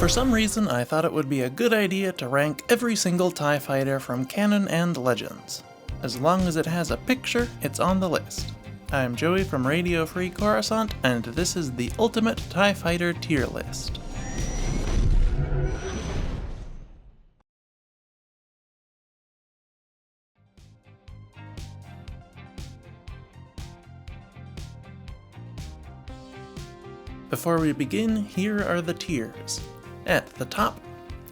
For some reason, I thought it would be a good idea to rank every single TIE fighter from Canon and Legends. As long as it has a picture, it's on the list. I'm Joey from Radio Free Coruscant, and this is the Ultimate TIE Fighter Tier List. Before we begin, here are the tiers. At the top,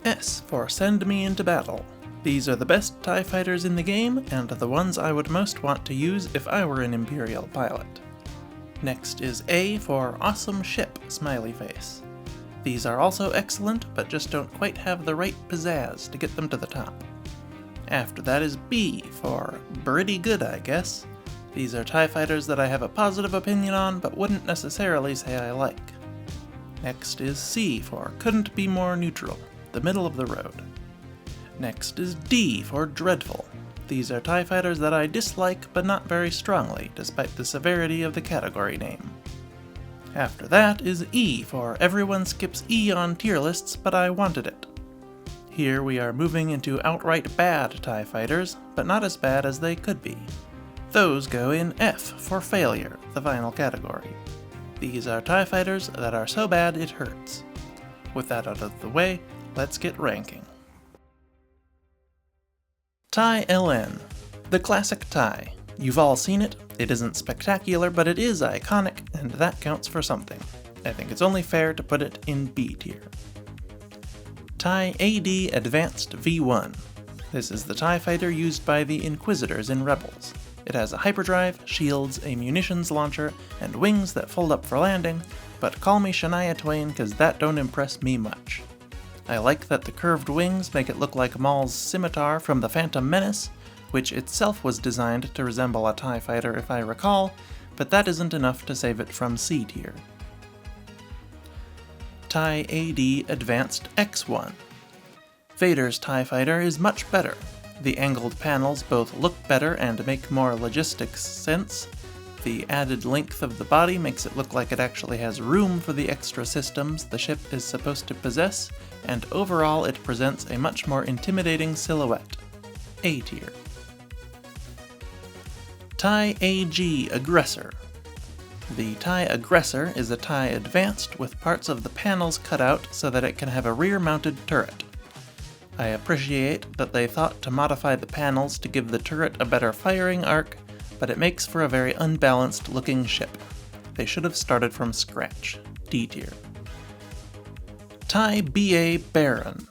S for Send Me Into Battle. These are the best TIE fighters in the game, and the ones I would most want to use if I were an Imperial pilot. Next is A for Awesome Ship, smiley face. These are also excellent, but just don't quite have the right pizzazz to get them to the top. After that is B for Pretty Good, I guess. These are TIE fighters that I have a positive opinion on, but wouldn't necessarily say I like. Next is C for Couldn't Be More Neutral, the middle of the road. Next is D for Dreadful. These are TIE fighters that I dislike, but not very strongly, despite the severity of the category name. After that is E for Everyone Skips E on tier lists, but I wanted it. Here we are moving into outright bad TIE fighters, but not as bad as they could be. Those go in F for Failure, the final category. These are TIE fighters that are so bad it hurts. With that out of the way, let's get ranking. TIE LN, the classic TIE. You've all seen it, it isn't spectacular, but it is iconic, and that counts for something. I think it's only fair to put it in B tier. TIE AD Advanced V1. This is the TIE fighter used by the Inquisitors in Rebels. It has a hyperdrive, shields, a munitions launcher, and wings that fold up for landing, but call me Shania Twain cause that don't impress me much. I like that the curved wings make it look like Maul's scimitar from The Phantom Menace, which itself was designed to resemble a TIE fighter if I recall, but that isn't enough to save it from C tier. TIE AD Advanced X1. Vader's TIE fighter is much better. The angled panels both look better and make more logistics sense. The added length of the body makes it look like it actually has room for the extra systems the ship is supposed to possess, and overall it presents a much more intimidating silhouette. A tier. TIE AG Aggressor. The TIE Aggressor is a TIE Advanced with parts of the panels cut out so that it can have a rear-mounted turret. I appreciate that they thought to modify the panels to give the turret a better firing arc, but it makes for a very unbalanced looking ship. They should have started from scratch. D tier. TIE BA Baron.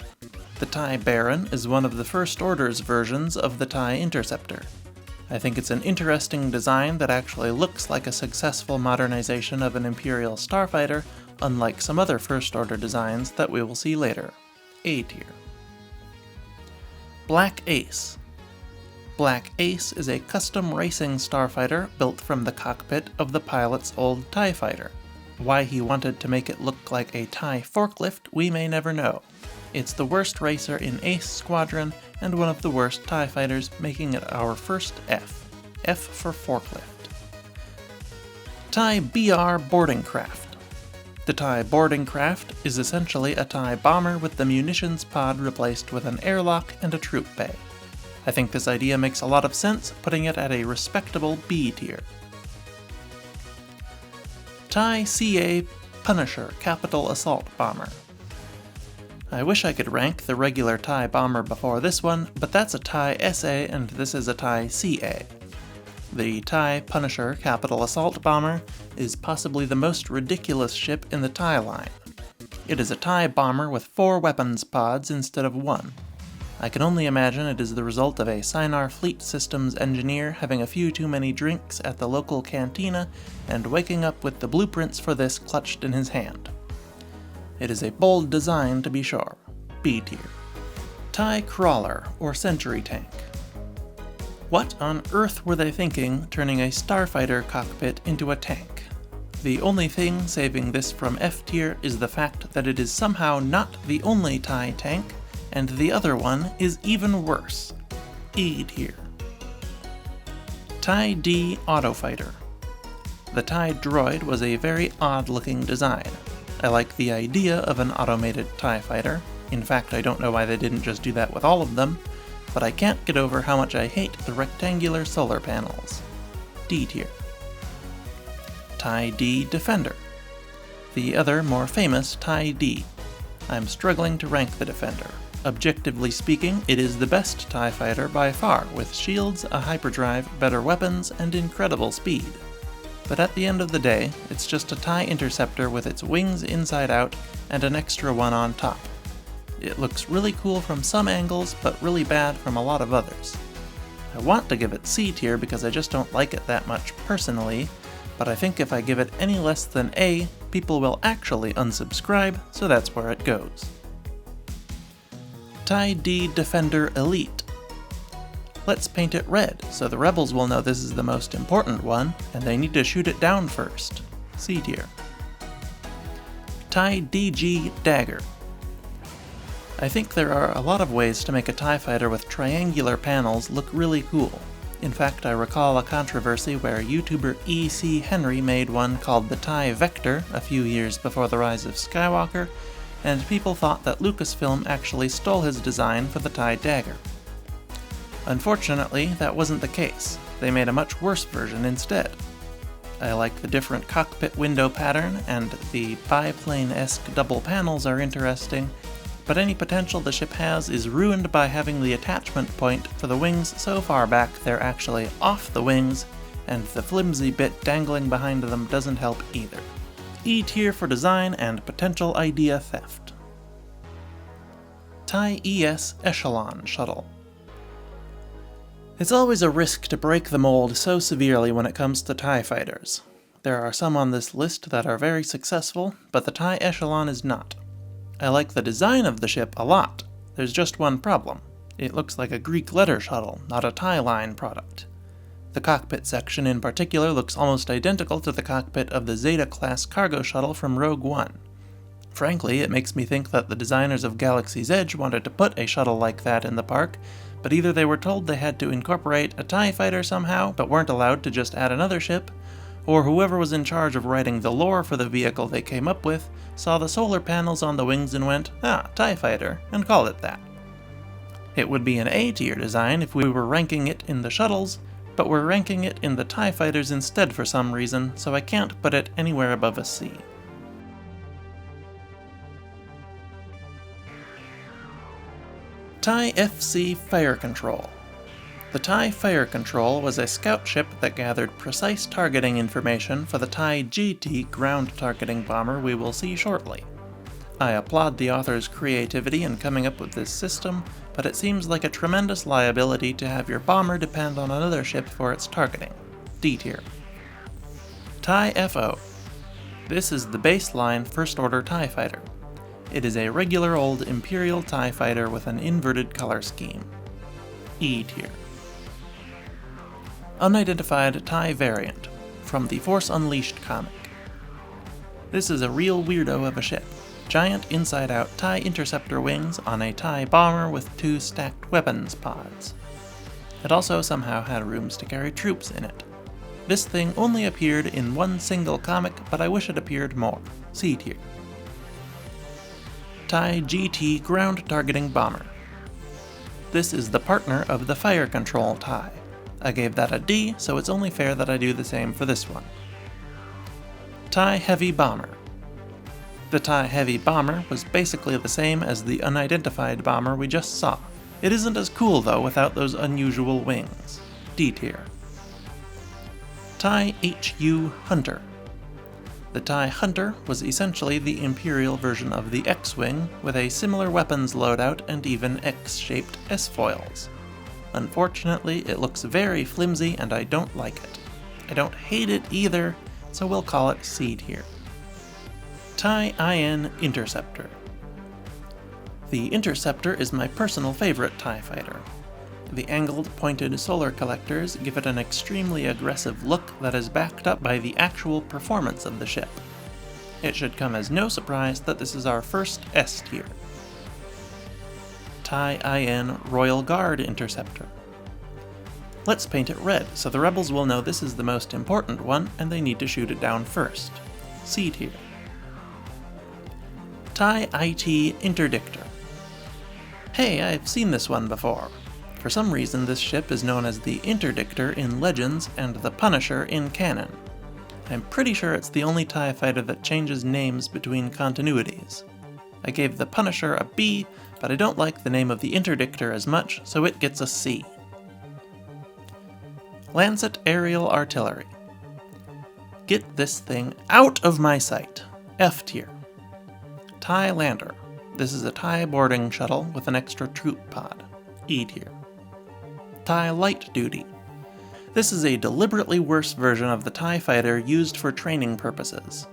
The TIE Baron is one of the First Order's versions of the TIE Interceptor. I think it's an interesting design that actually looks like a successful modernization of an Imperial starfighter, unlike some other First Order designs that we will see later. A tier. Black Ace. Black Ace is a custom racing starfighter built from the cockpit of the pilot's old TIE fighter. Why he wanted to make it look like a TIE forklift, we may never know. It's the worst racer in Ace Squadron and one of the worst TIE fighters, making it our first F. F for forklift. TIE BR Boarding Craft. The TIE Boarding Craft is essentially a TIE bomber with the munitions pod replaced with an airlock and a troop bay. I think this idea makes a lot of sense, putting it at a respectable B tier. TIE CA Punisher Capital Assault Bomber. I wish I could rank the regular TIE bomber before this one, but that's a TIE SA and this is a TIE CA. The TIE Punisher Capital Assault Bomber is possibly the most ridiculous ship in the TIE line. It is a TIE bomber with 4 weapons pods instead of 1. I can only imagine it is the result of a Sinar Fleet Systems engineer having a few too many drinks at the local cantina and waking up with the blueprints for this clutched in his hand. It is a bold design to be sure. B tier. TIE Crawler or Sentry Tank. What on earth were they thinking turning a starfighter cockpit into a tank? The only thing saving this from F tier is the fact that it is somehow not the only TIE tank, and the other one is even worse. E tier. TIE D Autofighter. The TIE droid was a very odd-looking design. I like the idea of an automated TIE fighter. In fact, I don't know why they didn't just do that with all of them, but I can't get over how much I hate the rectangular solar panels. D tier. TIE D Defender. The other, more famous TIE D. I'm struggling to rank the Defender. Objectively speaking, it is the best TIE fighter by far, with shields, a hyperdrive, better weapons, and incredible speed. But at the end of the day, it's just a TIE Interceptor with its wings inside out and an extra one on top. It looks really cool from some angles, but really bad from a lot of others. I want to give it C tier because I just don't like it that much personally, but I think if I give it any less than A, people will actually unsubscribe, so that's where it goes. TIE D Defender Elite. Let's paint it red, so the rebels will know this is the most important one, and they need to shoot it down first. C tier. TIE DG Dagger. I think there are a lot of ways to make a TIE fighter with triangular panels look really cool. In fact, I recall a controversy where YouTuber E.C. Henry made one called the TIE Vector a few years before the rise of Skywalker, and people thought that Lucasfilm actually stole his design for the TIE Dagger. Unfortunately, that wasn't the case. They made a much worse version instead. I like the different cockpit window pattern, and the biplane-esque double panels are interesting, but any potential the ship has is ruined by having the attachment point for the wings so far back they're actually off the wings, and the flimsy bit dangling behind them doesn't help either. E tier for design and potential idea theft. TIE ES Echelon Shuttle. It's always a risk to break the mold so severely when it comes to TIE fighters. There are some on this list that are very successful, but the TIE Echelon is not. I like the design of the ship a lot. There's just one problem. It looks like a Greek letter shuttle, not a TIE line product. The cockpit section in particular looks almost identical to the cockpit of the Zeta-class cargo shuttle from Rogue One. Frankly, it makes me think that the designers of Galaxy's Edge wanted to put a shuttle like that in the park, but either they were told they had to incorporate a TIE fighter somehow, but weren't allowed to just add another ship, or whoever was in charge of writing the lore for the vehicle they came up with saw the solar panels on the wings and went, TIE fighter, and called it that. It would be an A tier design if we were ranking it in the shuttles, but we're ranking it in the TIE fighters instead for some reason, so I can't put it anywhere above a C. TIE FC Fire Control. The TIE Fire Control was a scout ship that gathered precise targeting information for the TIE GT ground targeting bomber we will see shortly. I applaud the author's creativity in coming up with this system, but it seems like a tremendous liability to have your bomber depend on another ship for its targeting. D tier. TIE FO. This is the baseline First Order TIE fighter. It is a regular old Imperial TIE fighter with an inverted color scheme. E tier. Unidentified TIE Variant, from the Force Unleashed comic. This is a real weirdo of a ship. Giant inside-out TIE interceptor wings on a TIE bomber with 2 stacked weapons pods. It also somehow had rooms to carry troops in it. This thing only appeared in one single comic, but I wish it appeared more. C tier. TIE GT Ground Targeting Bomber. This is the partner of the Fire Control TIE. I gave that a D, so it's only fair that I do the same for this one. TIE Heavy Bomber. The TIE Heavy Bomber was basically the same as the unidentified bomber we just saw. It isn't as cool though without those unusual wings. D tier. TIE HU Hunter. The TIE Hunter was essentially the Imperial version of the X-Wing, with a similar weapons loadout and even X-shaped S-foils. Unfortunately, it looks very flimsy and I don't like it. I don't hate it either, so we'll call it C tier. TIE IN Interceptor. The Interceptor is my personal favorite TIE fighter. The angled, pointed solar collectors give it an extremely aggressive look that is backed up by the actual performance of the ship. It should come as no surprise that this is our first S tier. TIE IN Royal Guard Interceptor. Let's paint it red so the rebels will know this is the most important one and they need to shoot it down first. C tier. TIE IT Interdictor. Hey, I've seen this one before. For some reason this ship is known as the Interdictor in Legends and the Punisher in Canon. I'm pretty sure it's the only TIE fighter that changes names between continuities. I gave the Punisher a B, but I don't like the name of the Interdictor as much, so it gets a C. Lancet Aerial Artillery. Get this thing out of my sight. F tier. TIE Lander. This is a TIE boarding shuttle with an extra troop pod. E tier. TIE Light Duty. This is a deliberately worse version of the TIE fighter used for training purposes.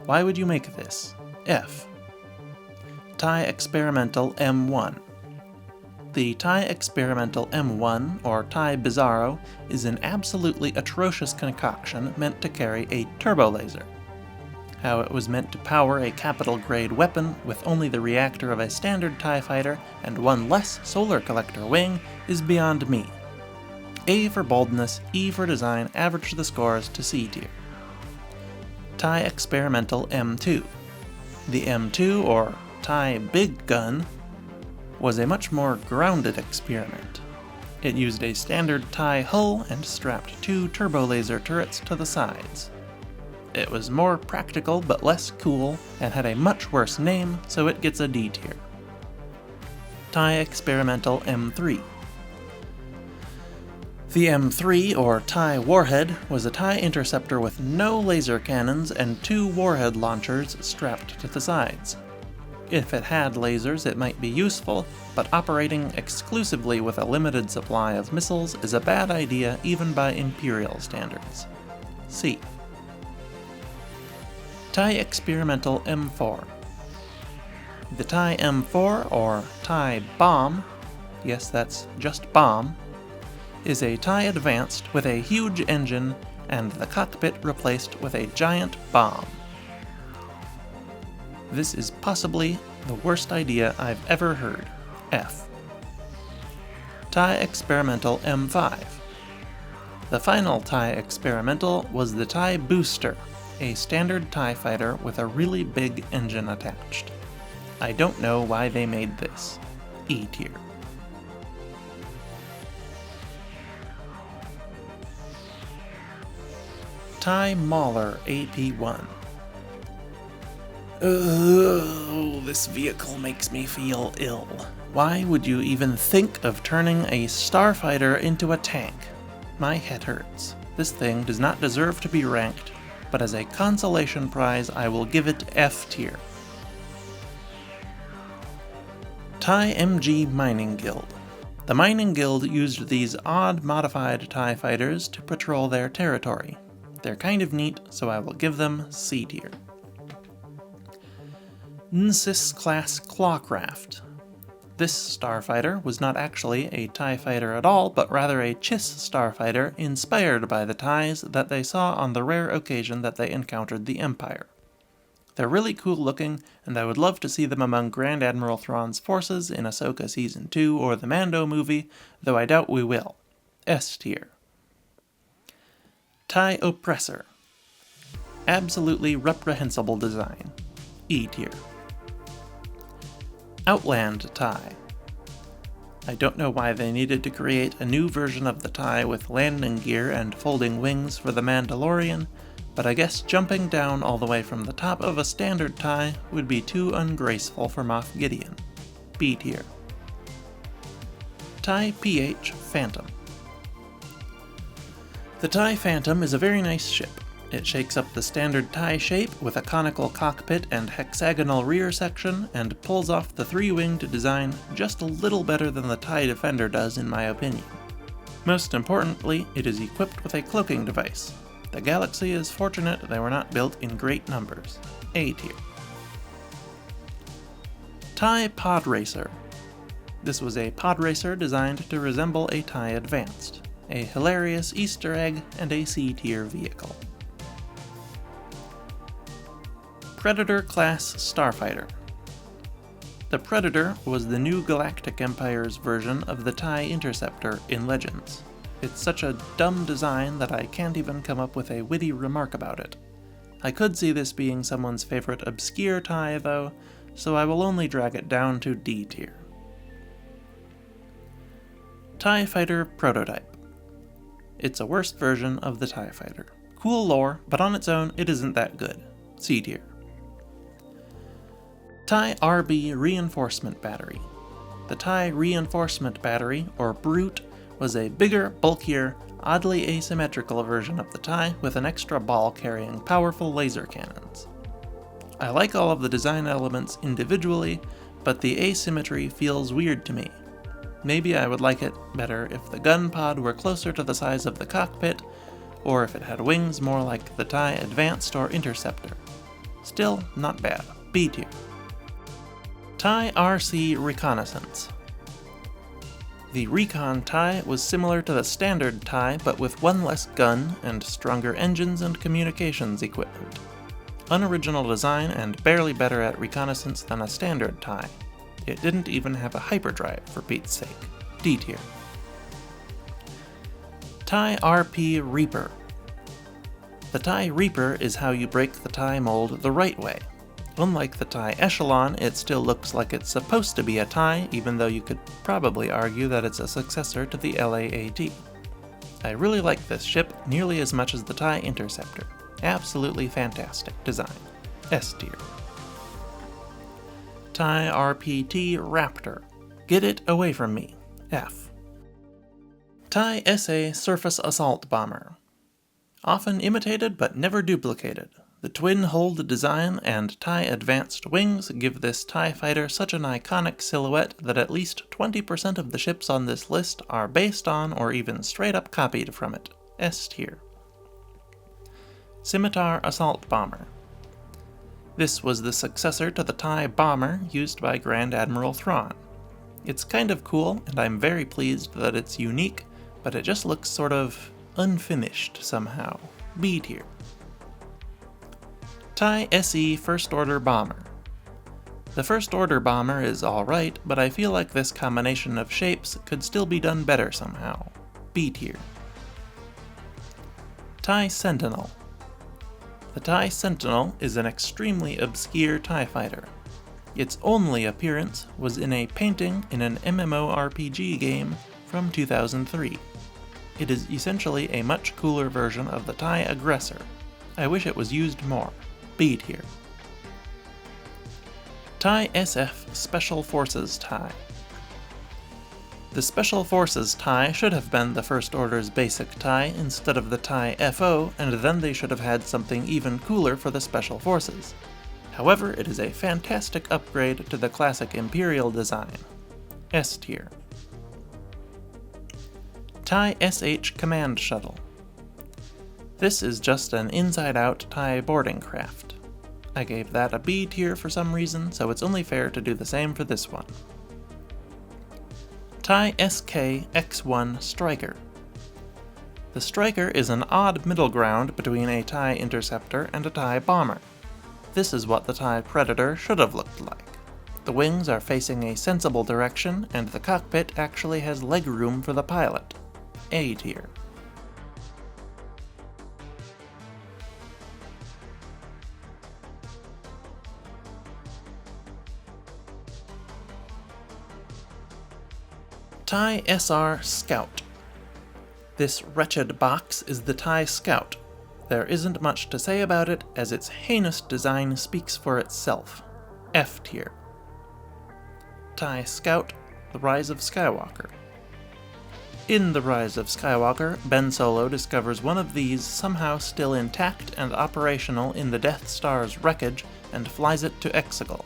Why would you make this? F. TIE Experimental M1. The TIE Experimental M1, or TIE Bizarro, is an absolutely atrocious concoction meant to carry a turbo laser. How it was meant to power a capital-grade weapon with only the reactor of a standard TIE fighter and one less solar collector wing is beyond me. A for boldness, E for design, average the scores to C tier. TIE Experimental M2. The M2, or TIE Big Gun, was a much more grounded experiment. It used a standard TIE hull and strapped 2 turbo laser turrets to the sides. It was more practical but less cool, and had a much worse name, so it gets a D tier. TIE Experimental M3. The M3, or TIE Warhead, was a TIE interceptor with no laser cannons and 2 warhead launchers strapped to the sides. If it had lasers, it might be useful, but operating exclusively with a limited supply of missiles is a bad idea even by Imperial standards. C. TIE Experimental M4. The TIE M4, or TIE Bomb, yes, that's just bomb, is a TIE Advanced with a huge engine and the cockpit replaced with a giant bomb. This is possibly the worst idea I've ever heard. F. TIE Experimental M5. The final TIE Experimental was the TIE Booster, a standard TIE fighter with a really big engine attached. I don't know why they made this. E tier. TIE Mauler AP1. Oh, this vehicle makes me feel ill. Why would you even think of turning a starfighter into a tank? My head hurts. This thing does not deserve to be ranked, but as a consolation prize I will give it F tier. TIE MG Mining Guild. The Mining Guild used these odd modified TIE fighters to patrol their territory. They're kind of neat, so I will give them C tier. NSYS Class Clawcraft. This starfighter was not actually a TIE fighter at all, but rather a Chiss starfighter inspired by the TIEs that they saw on the rare occasion that they encountered the Empire. They're really cool looking, and I would love to see them among Grand Admiral Thrawn's forces in Ahsoka Season 2 or the Mando movie, though I doubt we will. S tier. TIE Oppressor. Absolutely reprehensible design. E tier. Outland TIE. I don't know why they needed to create a new version of the TIE with landing gear and folding wings for the Mandalorian, but I guess jumping down all the way from the top of a standard TIE would be too ungraceful for Moff Gideon. B tier. TIE PH Phantom. The TIE Phantom is a very nice ship. It shakes up the standard TIE shape with a conical cockpit and hexagonal rear section, and pulls off the 3-winged design just a little better than the TIE Defender does in my opinion. Most importantly, it is equipped with a cloaking device. The galaxy is fortunate they were not built in great numbers. A tier. TIE Pod Racer. This was a pod racer designed to resemble a TIE Advanced. A hilarious Easter egg and a C-tier vehicle. Predator Class Starfighter. The Predator was the new Galactic Empire's version of the TIE Interceptor in Legends. It's such a dumb design that I can't even come up with a witty remark about it. I could see this being someone's favorite obscure TIE though, so I will only drag it down to D tier. TIE Fighter Prototype. It's a worse version of the TIE Fighter. Cool lore, but on its own it isn't that good. C tier. TIE RB Reinforcement Battery. The TIE Reinforcement Battery, or Brute, was a bigger, bulkier, oddly asymmetrical version of the TIE with an extra ball carrying powerful laser cannons. I like all of the design elements individually, but the asymmetry feels weird to me. Maybe I would like it better if the gun pod were closer to the size of the cockpit, or if it had wings more like the TIE Advanced or Interceptor. Still, not bad. B tier. TIE RC Reconnaissance. The Recon TIE was similar to the standard TIE, but with one less gun and stronger engines and communications equipment. Unoriginal design and barely better at reconnaissance than a standard TIE. It didn't even have a hyperdrive, for Pete's sake. D tier. TIE RP Reaper. The TIE Reaper is how you break the TIE mold the right way. Unlike the TIE Echelon, it still looks like it's supposed to be a TIE, even though you could probably argue that it's a successor to the LAAT. I really like this ship nearly as much as the TIE Interceptor. Absolutely fantastic design. S tier. TIE RPT Raptor. Get it away from me. F. TIE SA Surface Assault Bomber. Often imitated but never duplicated. The twin-hulled design and TIE Advanced wings give this TIE fighter such an iconic silhouette that at least 20% of the ships on this list are based on or even straight up copied from it. S tier. Scimitar Assault Bomber. This was the successor to the TIE Bomber used by Grand Admiral Thrawn. It's kind of cool, and I'm very pleased that it's unique, but it just looks sort of unfinished somehow. B tier. TIE SE First Order Bomber. The First Order Bomber is alright, but I feel like this combination of shapes could still be done better somehow. B tier. TIE Sentinel. The TIE Sentinel is an extremely obscure TIE fighter. Its only appearance was in a painting in an MMORPG game from 2003. It is essentially a much cooler version of the TIE Aggressor. I wish it was used more. B tier. TIE SF Special Forces TIE. The Special Forces TIE should have been the First Order's basic TIE instead of the TIE FO, and then they should have had something even cooler for the Special Forces. However, it is a fantastic upgrade to the classic Imperial design. S tier. TIE SH Command Shuttle. This is just an inside-out TIE boarding craft. I gave that a B tier for some reason, so it's only fair to do the same for this one. TIE SK X1 Striker. The Striker is an odd middle ground between a TIE Interceptor and a TIE Bomber. This is what the TIE Predator should have looked like. The wings are facing a sensible direction, and the cockpit actually has legroom for the pilot. A tier. TIE SR Scout. This wretched box is the TIE Scout. There isn't much to say about it, as its heinous design speaks for itself. F tier. TIE Scout, The Rise of Skywalker. In The Rise of Skywalker, Ben Solo discovers one of these somehow still intact and operational in the Death Star's wreckage and flies it to Exegol.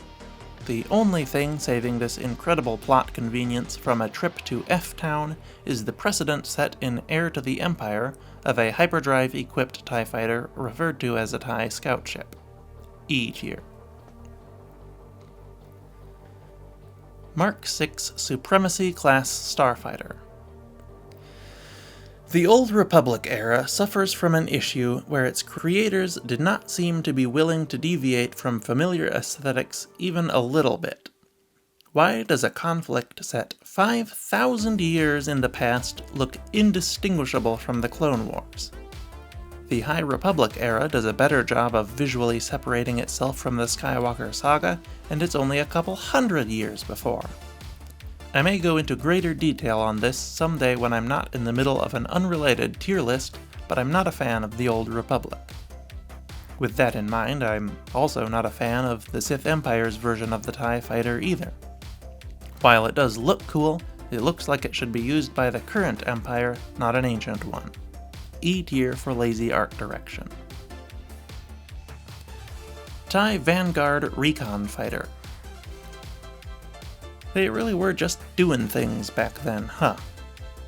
The only thing saving this incredible plot convenience from a trip to F-Town is the precedent set in Heir to the Empire of a hyperdrive-equipped TIE fighter referred to as a TIE scout ship. E tier. Mark VI Supremacy Class Starfighter. The Old Republic era suffers from an issue where its creators did not seem to be willing to deviate from familiar aesthetics even a little bit. Why does a conflict set 5,000 years in the past look indistinguishable from the Clone Wars? The High Republic era does a better job of visually separating itself from the Skywalker saga, and it's only a couple hundred years before. I may go into greater detail on this someday when I'm not in the middle of an unrelated tier list, but I'm not a fan of the Old Republic. With that in mind, I'm also not a fan of the Sith Empire's version of the TIE Fighter either. While it does look cool, it looks like it should be used by the current Empire, not an ancient one. E tier for lazy art direction. TIE Vanguard Recon Fighter. They really were just doing things back then, huh?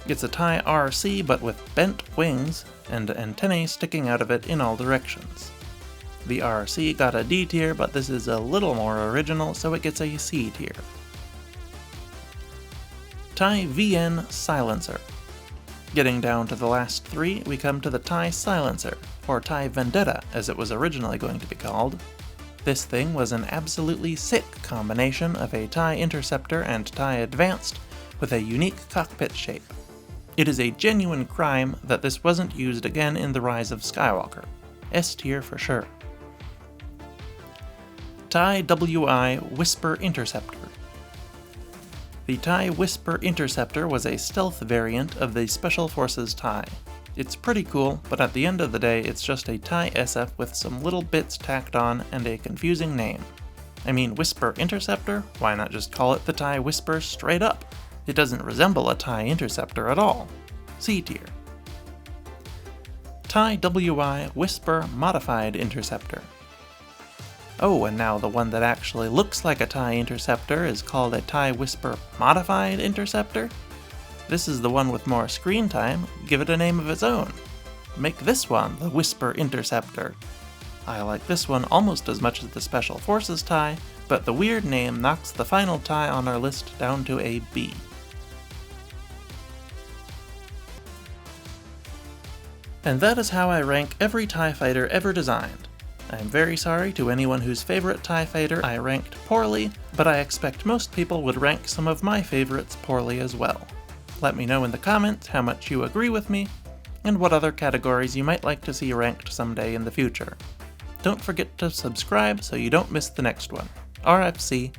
It's a TIE RC but with bent wings and antennae sticking out of it in all directions. The RC got a D tier, but this is a little more original, so it gets a C tier. TIE VN Silencer. Getting down to the last three, we come to the TIE Silencer, or TIE Vendetta as it was originally going to be called. This thing was an absolutely sick combination of a TIE Interceptor and TIE Advanced with a unique cockpit shape. It is a genuine crime that this wasn't used again in The Rise of Skywalker. S tier for sure. TIE WI Whisper Interceptor. The TIE Whisper Interceptor was a stealth variant of the Special Forces TIE. It's pretty cool, but at the end of the day it's just a TIE SF with some little bits tacked on and a confusing name. I mean, Whisper Interceptor? Why not just call it the TIE Whisper straight up? It doesn't resemble a TIE Interceptor at all. C tier. TIE WI Whisper Modified Interceptor. Oh, and now the one that actually looks like a TIE Interceptor is called a TIE Whisper Modified Interceptor? This is the one with more screen time, give it a name of its own. Make this one the Whisper Interceptor. I like this one almost as much as the Special Forces TIE, but the weird name knocks the final TIE on our list down to a B. And that is how I rank every TIE fighter ever designed. I'm very sorry to anyone whose favorite TIE fighter I ranked poorly, but I expect most people would rank some of my favorites poorly as well. Let me know in the comments how much you agree with me, and what other categories you might like to see ranked someday in the future. Don't forget to subscribe so you don't miss the next one. RFC,